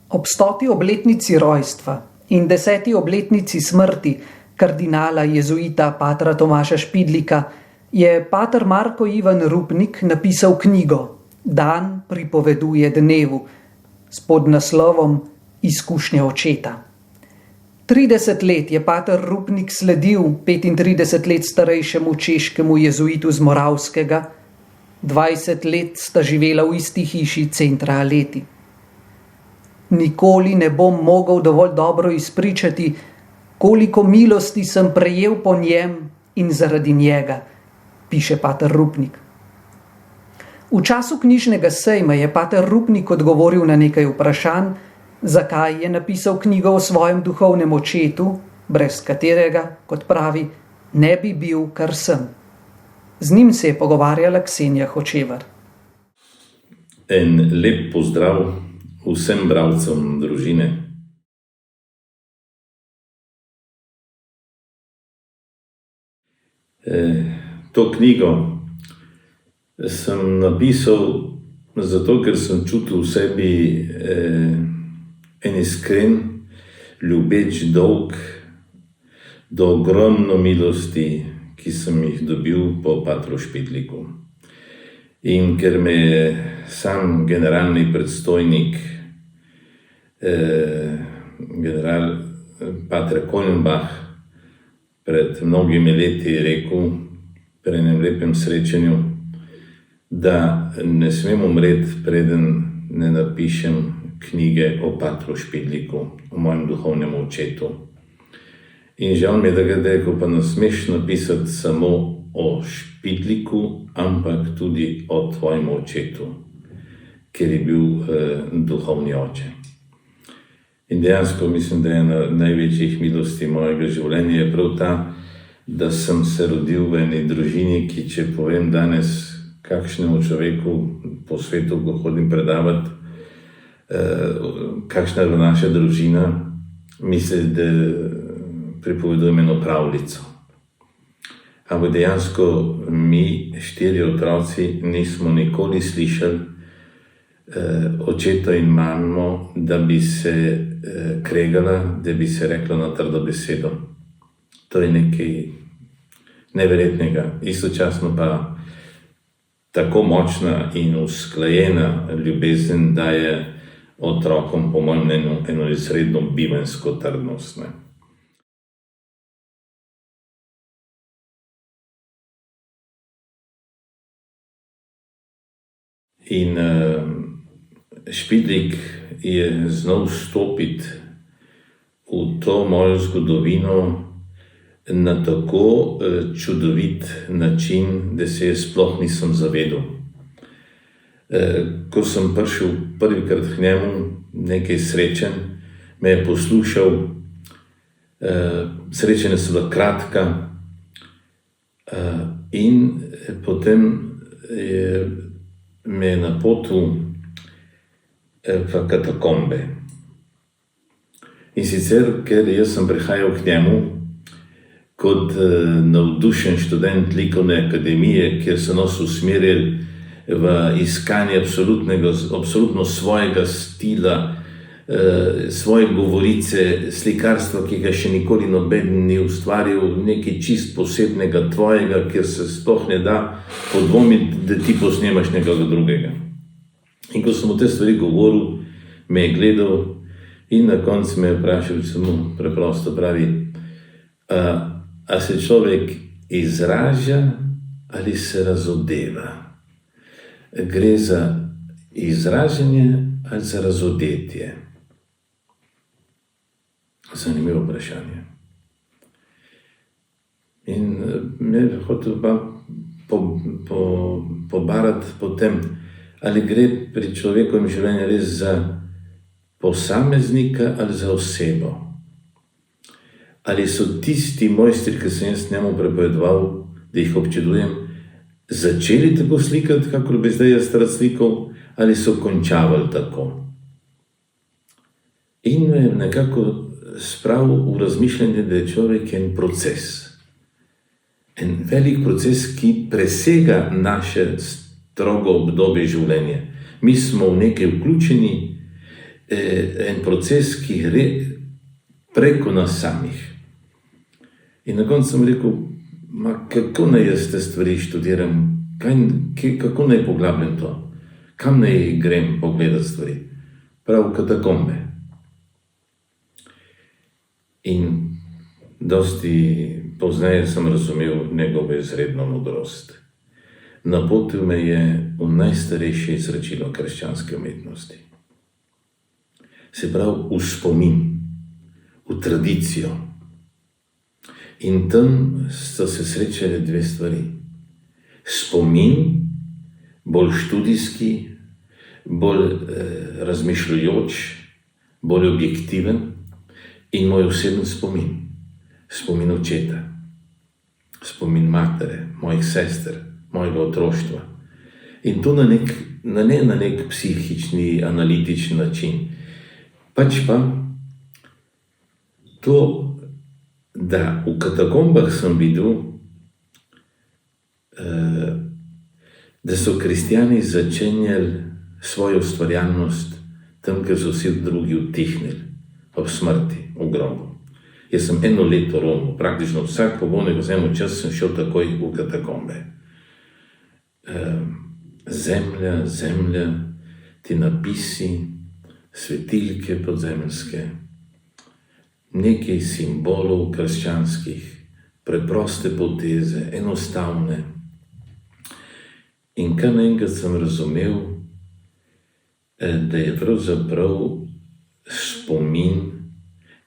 Ob 100. obletnici rojstva in 10. obletnici smrti kardinala jezuita patra Tomaža Špidlika je pater Marko Ivan Rupnik napisal knjigo Dan pripoveduje dnevu s podnaslovom Izkušnje očeta. 30 let je pater Rupnik sledil 35 let starejšemu češkemu jezuitu z Moravskega, 20 let sta živela v isti hiši centra Aleti. Nikoli ne bom mogel dovolj dobro izpričati, koliko milosti sem prejel po njem in zaradi njega, piše pater Rupnik. V času knjižnega sejma je pater Rupnik odgovoril na nekaj vprašanj, zakaj je napisal knjigo o svojem duhovnem očetu, brez katerega, kot pravi, ne bi bil, kar sem. Z njim se je pogovarjala Ksenija Hočevar. En lep pozdrav vsem bralcem družine. To knjigo sem napisal zato, ker sem čutil v sebi en iskren, ljubeč dolg do ogromno milosti, ki sem jih dobil po patru Špidliku. In ker me je sam generalni predstojnik, general pater Kollenbach, pred mnogimi leti rekel pri enem lepem srečanju, da ne smem umreti, preden ne napišem knjige o patru Špidliku, o mojem duhovnem očetu. In žal mi je, da ga rekel, pa ne smeš napisati samo o Špidliku, ampak tudi o tvojem očetu, ker je bil duhovni oče. In dejansko mislim, da je ena največjih milosti mojega življenja je prav ta, da sem se rodil v eni družini, ki, če povem danes kakšnemu človeku po svetu, ko hodim predavati, kakšna je naša družina, misli, da pripovedujem eno pravljico. Ampak dejansko mi, 4 otroci, nismo nikoli slišali očeta in mamo, da bi se kregala, da bi se rekla na trdo besedo. To je nekaj neverjetnega. Istočasno pa tako močna in usklajena ljubezen daje otrokom, po mojem mnenju, eno izredno bivanjsko trdnost. In Špidlik je znal vstopiti v to mojo zgodovino na tako čudovit način, da se jaz sploh nisem zavedal. Ko sem prišel prvikrat k njemu, nekaj srečanj, me je poslušal, srečanja so bila kratka, in potem me je napotil v katakombe. In sicer, ker jaz sem prihajal k njemu kot navdušen študent likovne akademije, kjer se nas usmerili v iskanje absolutno svojega stila, svoje govorice, slikarstva, ki ga še nikoli noben ni ustvaril, nekaj čist posebnega tvojega, kjer se sploh ne da podvomiti, da ti posnemaš nekoga drugega. In ko sem o te stvari govoril, me je gledal in na koncu me je vprašal, samo preprosto pravi, a se človek izraža ali se razodeva? Gre za izražanje ali za razodetje? Zanimivo vprašanje. In me je hotel pa pobarati po tem, ali gre pri človekovem življenju res za posameznika ali za osebo. Ali so tisti mojstri, ki sem jaz njemu prepovedoval, da jih občudujem, začeli tako slikati, kakor bi zdaj jaz rad slikal, ali so končavali tako. In me je nekako spravil v razmišljanje, da je človek en proces. En velik proces, ki presega naše strogo obdobje življenja. Mi smo v nekaj vključeni, en proces, ki gre preko nas samih. In na koncu sem rekel, kako naj jaz te stvari študiram, kako naj poglabljam to, kam naj grem pogledati stvari, prav v katakombe. In dosti pozneje sem razumel njegovo izredno modrost. Napotil me je v najstarejše izročilo krščanske umetnosti. Se pravi, v spomin, v tradicijo. In tam so se srečale dve stvari. Spomin, bolj študijski, bolj razmišljujoč, bolj objektiven, in moj osebni spomin. Spomin očeta, spomin matere, mojih sester, mojega otroštva. In to ne na nek psihični, analitični način. Pač pa to, da v katakombah sem videl, da so kristjani začenjali svojo ustvarjalnost tam, ker so vsi drugi utihnili, ob smrti, v grobu. Jaz sem 1 leto romal, praktično vsak pogovor, ko sem imel čas, sem šel takoj v katakombe. Zemlja, ti napisi, svetilke podzemeljske, nekaj simbolov krščanskih, preproste poteze, enostavne. In kar naenkrat sem razumel, da je pravzaprav spomin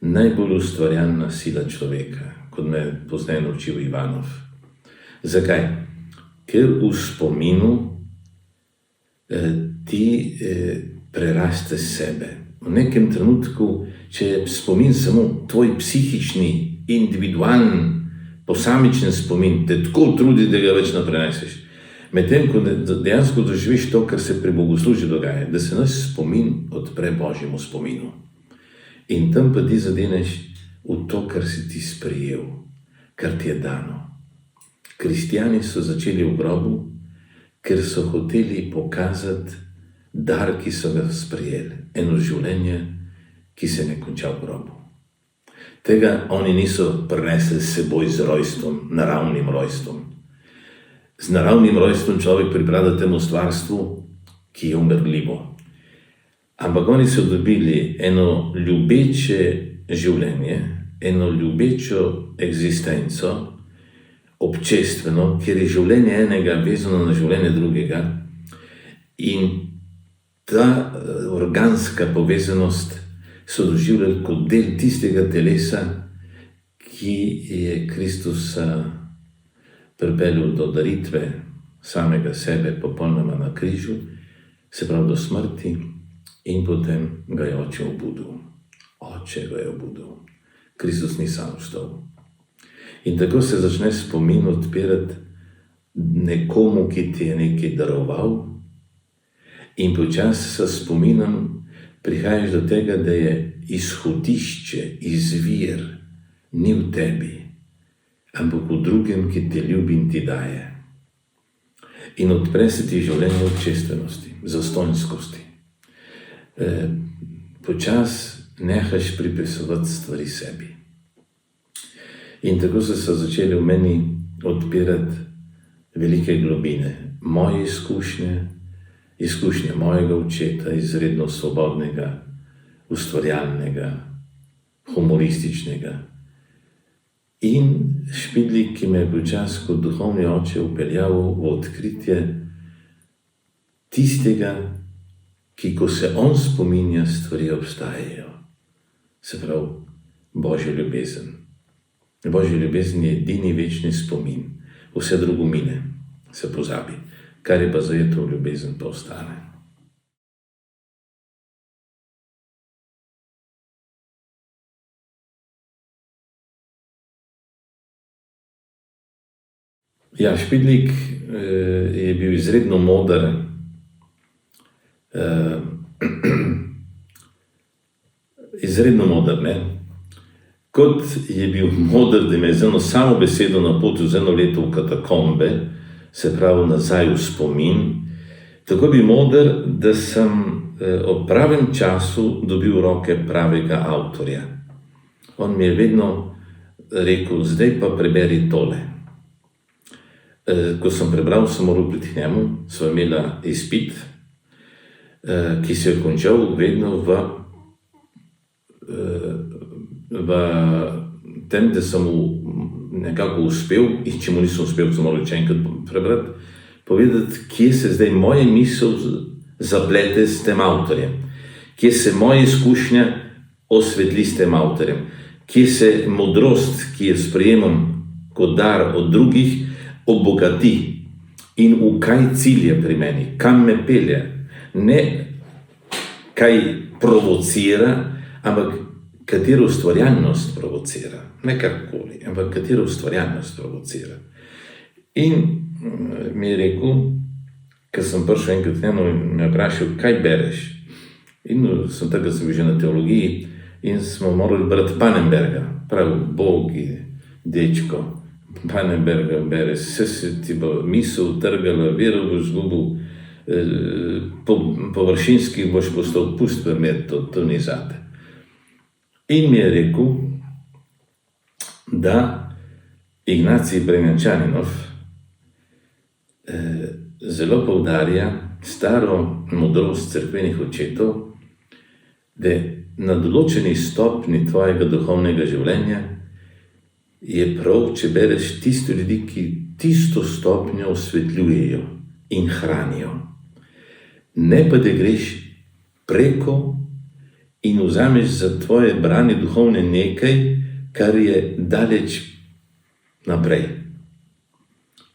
najbolj ustvarjalna sila človeka, kot me pozneje naučil Ivanov. Zakaj? Ker v spominu ti preraste sebe. V nekem trenutku, če je spomin samo tvoj psihični, individualen, posamičen spomin, te tako trudi, da ga več ne preneseš. Medtem, ko dejansko doživiš to, kar se pri bogoslužju dogaja, da se naš spomin odpre Božjemu spominu. In tam pa ti zadeneš v to, kar si ti sprejel, kar ti je dano. Kristjani so začeli v grobu, ker so hoteli pokazati dar, ki so ga sprejeli. Eno življenje, ki se ne konča v grobu. Tega oni niso prinesli s seboj z rojstvom, naravnim rojstvom. Z naravnim rojstvom človek pripada temu stvarstvu, ki je umrljivo. Ampak oni so dobili eno ljubeče življenje, eno ljubečo eksistenco, občestveno, kjer je življenje enega vezano na življenje drugega. In ta organska povezanost so doživljali kot del tistega telesa, ki je Kristusa pripeljal do daritve samega sebe popolnoma na križu, se pravi do smrti, in potem ga je oče obudil. Oče ga je obudil. Kristus ni sam vstal. In tako se začne spomin odpirati nekomu, ki ti je nekaj daroval, in počasi s spominom prihajaš do tega, da je izhodišče, izvir, ni v tebi, ampak v drugem, ki te ljubi in ti daje. In odpre se ti življenje občestvenosti, zastonjskosti. Počasi nehaš pripisovati stvari sebi. In tako so se začeli v meni odpirati velike globine. Moje izkušnje mojega očeta, izredno svobodnega, ustvarjalnega, humorističnega. In Špidlik, ki me je počasi kot duhovni oče upeljal v odkritje tistega, ki ko se on spominja, stvari obstajajo. Se pravi, Božja ljubezen. Božja ljubezen je edini večni spomin. Vse drugo mine, se pozabi. Kar je pa zajeto v ljubezen, pa ostane. Ja, Špidlik je bil izredno moder. Izredno moder, ne? Kot je bil moder, da me je z eno samo besedo napotil z 1 leto v katakombe, se pravi nazaj v spomin, tako bi moder, da sem ob pravem času dobil v roke pravega avtorja. On mi je vedno rekel, zdaj pa preberi tole. Ko sem prebral, sem moral priti k njemu, sva imela izpit, ki se je končal vedno v tem, da sem mu nekako uspel, in če mu nisem uspel, sem moral še enkrat prebrati, povedati, kje se zdaj moje misel zaplete s tem avtorjem, kje se moja izkušnja osvetli s tem avtorjem, kje se modrost, ki jo sprejemam kot dar od drugih, obogati in v kaj cilje pri meni, kam me pelje, ne kaj provocira, ampak katero ustvarjalnost provocira, ne karkoli, ampak katero ustvarjalnost provocira. In mi je rekel, ko sem prišel enkrat eno in me vprašal, kaj bereš? In sem takrat sem bil že na teologiji in smo morali brati Pannenberga, prav bogi dečko, Pannenberga bere, vse se ti bo misel utrgala, vero boš zgubil, površinski boš postal, pusti pa me, to ni zate. In mi je rekel, da Ignacij Brnjačaninov zelo poudarja staro modrost cerkvenih očetov, da na določeni stopni tvojega duhovnega življenja je prav, če bereš tisto ljudi, ki tisto stopnjo osvetljujejo in hranijo. Ne pa, da greš preko in vzameš za tvoje branje duhovne nekaj, kar je daleč naprej.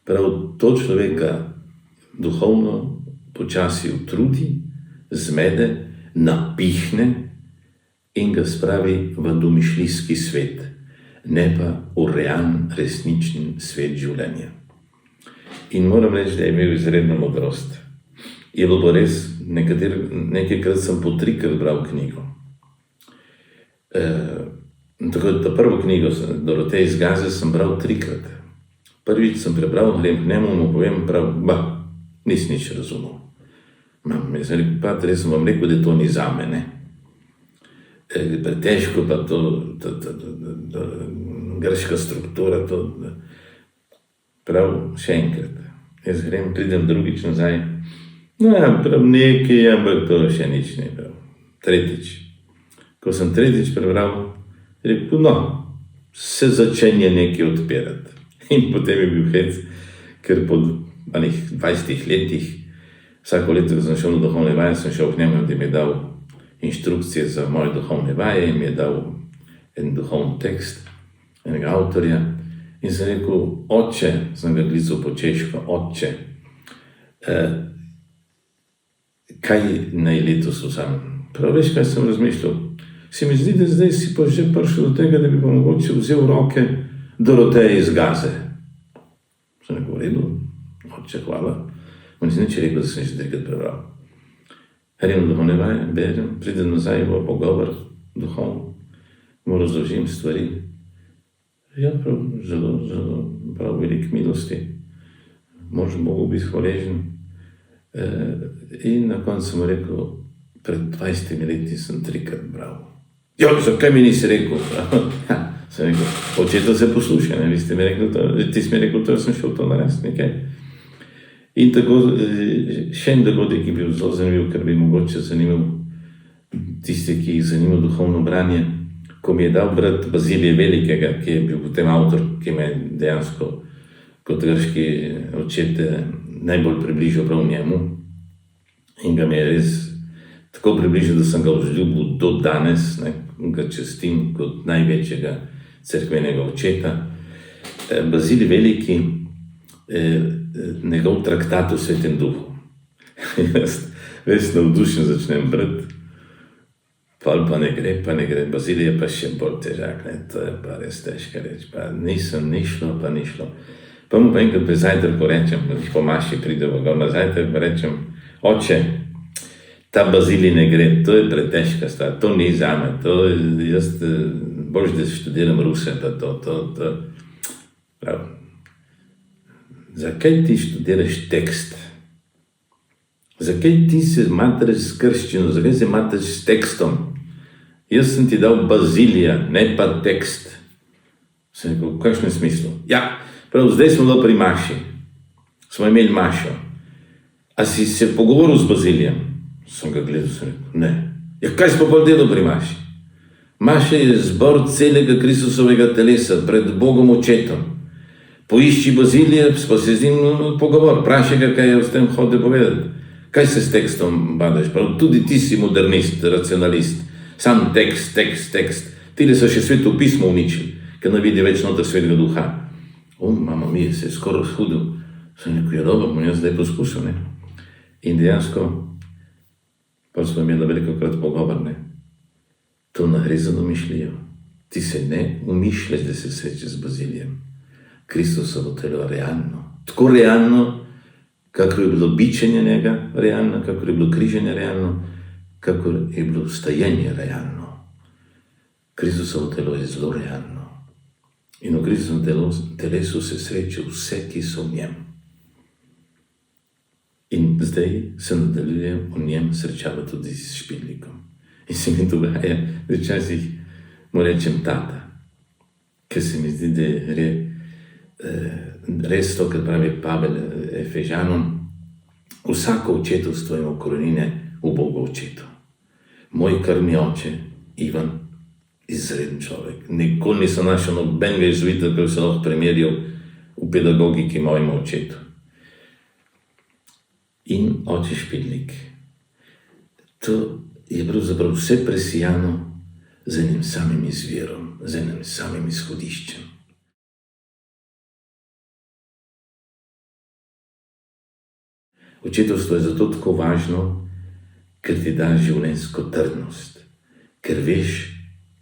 Prav to človeka duhovno počasi utrudi, zmede, napihne in ga spravi v domišljijski svet, ne pa v realen, resničen svet življenja. In moram reči, da je imel izredno modrost. Je bilo res, nekajkrat sem po 3-krat bral knjigo. Tako da prvo knjigo Doroteje iz Gaze sem bral 3-krat. Prvič sem prebral, grem k njemu, mu povem prav, nisi nič razumel. Sem rekel, pater, jaz sem vam rekel, da to ni zame, ne. Pretežko pa to grška struktura, to prav še enkrat. Jaz grem, pridem drugič nazaj, prav nekaj, ampak to še nič ne prav. Tretjič. Ko sem tretjič prebral, rekel, se začenja nekaj odpirati. In potem je bil hec, ker po 20 letih, vsako leto, ko sem šel na duhovne vaje, sem šel k njemu, da mi je dal inštrukcije za moje duhovne vaje in mi je dal en duhovni tekst, enega avtorja. In sem rekel, oče, sem ga klical po češko, oče, kaj naj letos vzamem? Prav veš, kaj sem razmišljal? Se mi zdi, da zdaj si pa že prišel do tega, da bi pa mogoče vzel v roke Doroteje iz Gaze. Sem rekel, v redu, oče, hvala. On si nič rekel, da sem že 3-krat prebral. Grem na duhovne vaje, berem, pridem nazaj v pogovor duhovno, mu razložim stvari. Ja, prav, zelo prav veliko milosti. Moraš Bogu biti hvaležen. In na koncu sem rekel, pred 20 leti sem 3-krat bral. Ja, zakaj mi nisi rekel? Sem rekel, očeto se posluša, ne, ti si mi rekel, to sem šel to narediti, nekaj. In tako, še en dogodek je bil zelo zanimiv, ker bi mogoče zanimal tiste, ki jih zanima duhovno branje, ko mi je dal brat Bazilije Velikega, ki je bil potem avtor, ki me dejansko kot grški očet najbolj približal prav njemu. In ga mi je res tako približal, da sem ga vzljubil do danes, ga častim kot največjega cerkvenega očeta. Bazilij Veliki, njegov traktat o Svetem duhu. Jaz res navdušen začnem brati, pa ne gre, Bazilij je pa še bolj težak, to je pa res težka reč, pa ni šlo. Pa mu pa enkrat pri zajtrku rečem, po maši pridemo gor na zajtrk, pa rečem, oče, ta Bazilij ne gre, to je pretežka stvar, to ni zame, to jaz boljš, da študiram Ruse, pa to. Prav. Zakaj ti študiraš tekst? zakaj ti se matraš s krščino, zakaj se matraš s tekstom? Jaz sem ti dal bazilija, ne pa tekst. Sem rekel, v kakšnem smislu? Ja, prav, zdaj smo bilo pri Maši. Smo imeli Mašo. A si se pogovoril z bazilijem? Sem ga gledal, sem rekel, ne. Ja, kaj si pa pol delal pri Maši? Maša je zbor celega Kristusovega telesa pred Bogom Očetom. Poišči bazilije, pa se z njim pogovor, vprašaj ga, kaj je s tem hodil povedati. Kaj se s tekstom badaš? Prav, tudi ti si modernist, racionalist. Sam tekst. Tile so še sveto pismo uničili, ker ne vidi več noter svetega duha. Mama mi, se je skoraj shudil. Sem rekel, je dobro, bom jaz zdaj poskusil, ne. In dejansko, pa smo imeli velikokrat pogovor, ne. To ne gre za domišljijo. Ti se ne umišljaš, da se srečaš z bazilijem. Kristusovo telo je realno. Tako realno, kakor je bilo bičenje njega realno, kakor je bilo križenje realno, kakor je bilo stajenje realno. Kristusovo telo je zelo realno. In v Kristusovem telesu se sreča vse, ki so v njem. In zdaj se nadaljujem o njem srečava tudi s Špidlikom. In se mi dogaja, da včasih mu rečem tata, ker se mi zdi, da je res to, kar pravi Pavel Efežanom, vsako očetovstvo ima korenine v Bogu Očetu. Moj krvni oče, Ivan, izreden človek. Nikoli nisem našel nobenega jezuita, ki bi se lahko primerjal v pedagogiki mojemu očetu. In oče Špidlik. To je pravzaprav vse presijano z enim samim izvirom, z enim samim izhodiščem. Očetovstvo je zato tako važno, ker ti da življenjsko trdnost, ker veš,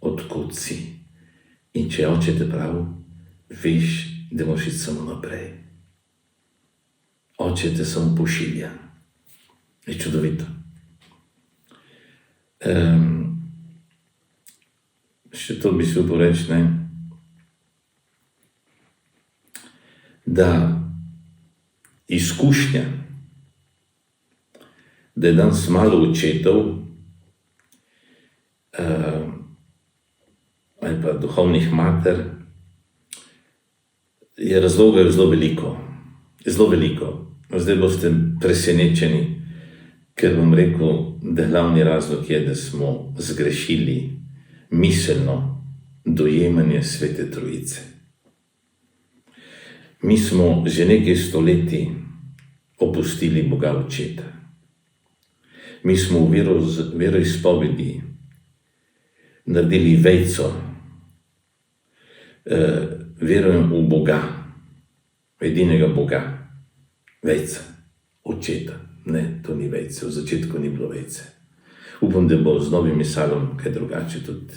odkot si. In če oče te prav, veš, da moraš iti samo naprej. Oče te samo pošilja. Je čudovito. Še to bi si upal reči, ne? Da izkušnja, da je danes malo očetov ali pa duhovnih mater, je razlogov zelo veliko. Zelo veliko. Zdaj boste presenečeni, ker bom rekel, da glavni razlog je, da smo zgrešili miselno dojemanje Svete Trojice. Mi smo že nekaj stoletij opustili Boga Očeta. Mi smo v veroizpovedi naredili vejco. Verujem v Boga, edinega Boga. Vejca, Očeta. Ne, to ni vejce, v začetku ni bilo vejce. Upam, da bo z novim misalom kaj drugače, tudi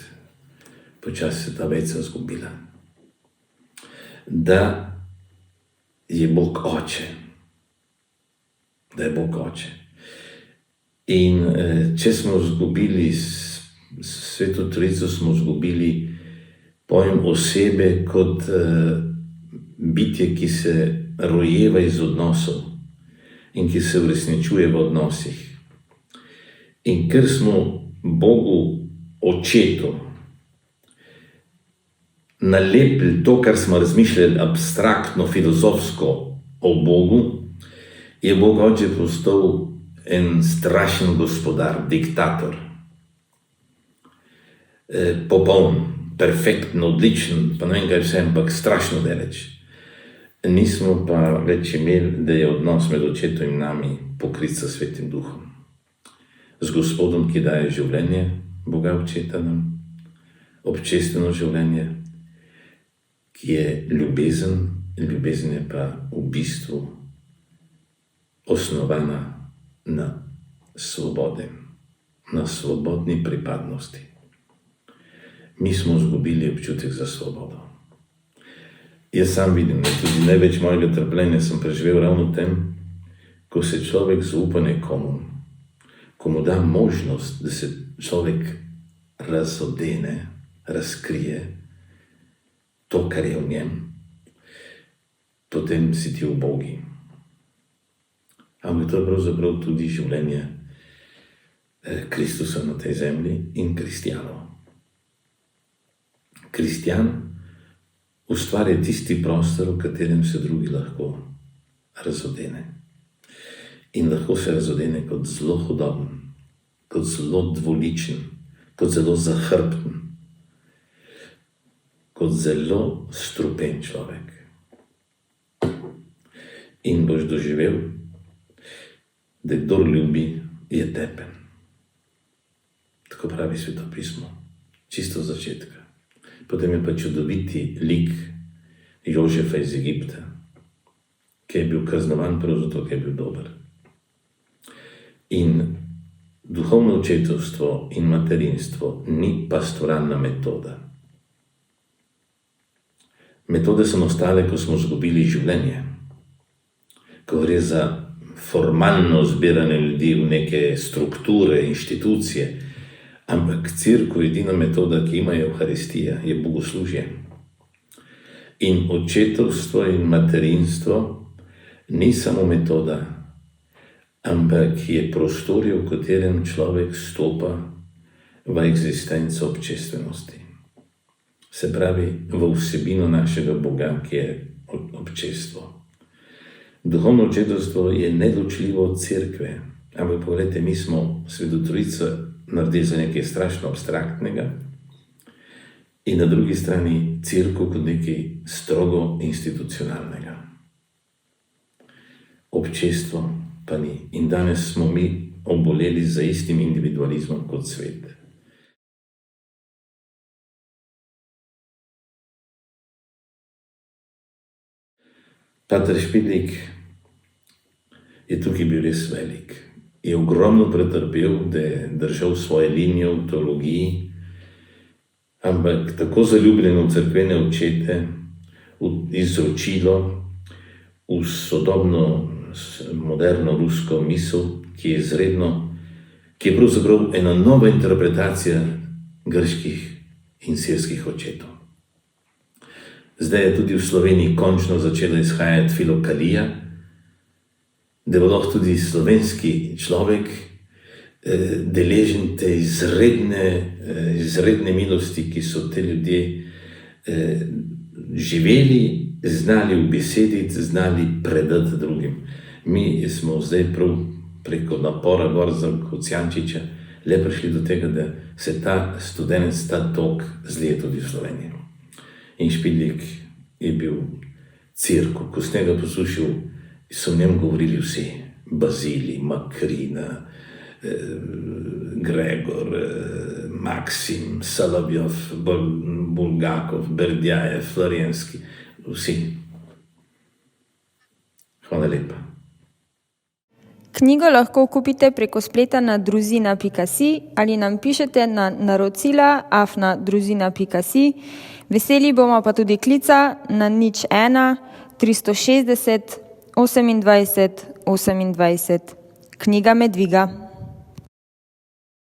počasi se ta vejca izgubila. Da je Bog Oče. Da je Bog Oče. In če smo izgubili Sveto Trojico, smo izgubili pojem osebe kot bitje, ki se rojeva iz odnosov in ki se uresničuje v odnosih. In ker smo Bogu Očetu nalepili to, kar smo razmišljali abstraktno, filozofsko o Bogu, je Bog Oče postal en strašen gospodar, diktator. Popoln, perfekten, odličen, pa ne vem kaj vse, ampak strašno daleč. Nismo pa več imeli, da je odnos med Očetom in nami pokrit s Svetim Duhom. Z Gospodom, ki daje življenje, Boga Očeta nam, občestveno življenje, ki je ljubezen, ljubezen je pa v bistvu osnovana na svobode, na svobodni pripadnosti. Mi smo izgubili občutek za svobodo. Jaz sam vidim, da tudi največ mojega trpljenja sem preživel ravno v tem, ko se človek zaupa nekomu, ko mu da možnost, da se človek razodene, razkrije to, kar je v njem, potem si ti ubogi. ampak to je pravzaprav tudi življenje Kristusa na tej zemlji in kristjanov. Kristjan ustvarja tisti prostor, v katerem se drugi lahko razodene. In lahko se razodene kot zelo hudoben, kot zelo dvoličen, kot zelo zahrbten, kot zelo strupen človek. In boš doživel, da kdor ljubi, je tepen. Tako pravi Sveto pismo, čisto od začetka. Potem je pa čudoviti lik Jožefa iz Egipta, ki je bil kaznovan prav zato, ker je bil dober. In duhovno očetovstvo in materinstvo ni pastoralna metoda. Metode so nastale, ko smo izgubili življenje, ko gre za formalno zbiranje ljudi v neke strukture, inštitucije, ampak Cerkev edina metoda, ki ima, je Evharistija, je bogoslužje. In očetovstvo in materinstvo ni samo metoda, ampak je prostor, v katerem človek stopa v eksistenco občestvenosti. Se pravi, v vsebino našega Boga, ki je občestvo. Duhovno očetovstvo je neločljivo od Cerkve, ampak pogledajte, mi smo Sveto Trojico naredili za nekaj strašno abstraktnega in na drugi strani Cerkev kot nekaj strogo institucionalnega. Občestvo pa ni. In danes smo mi oboleli za istim individualizmom kot svet. Pater Špidlik je tukaj bil res velik. Je ogromno pretrpel, da je držal svoje linije v teologiji, ampak tako zaljubljeno v cerkvene očete, v izročilo, v sodobno, moderno rusko misel, ki je izredno, ki je pravzaprav ena nova interpretacija grških in sirskih očetov. Zdaj je tudi v Sloveniji končno začela izhajati filokalija, da bo lahko tudi slovenski človek deležen te izredne milosti, ki so te ljudje živeli, znali ubesediti, znali predati drugim. Mi smo zdaj prav preko napora Gorza Kocijančiča le prišli do tega, da se ta studenec, ta tok zlije tudi v Sloveniji. In Špidlik je bil Cerkev, ko sem ga poslušal, so v njem govorili vsi, Bazilij, Makrina, Gregor, Maksim, Salavjov, Bulgakov, Berdjajev, Florjenski, vsi. Hvala lepa. Knjigo lahko kupite preko spleta na druzina.si ali nam pišete na narocila@druzina.si. Veseli bomo pa tudi klica na 01 360 28 28. Knjiga me dviga.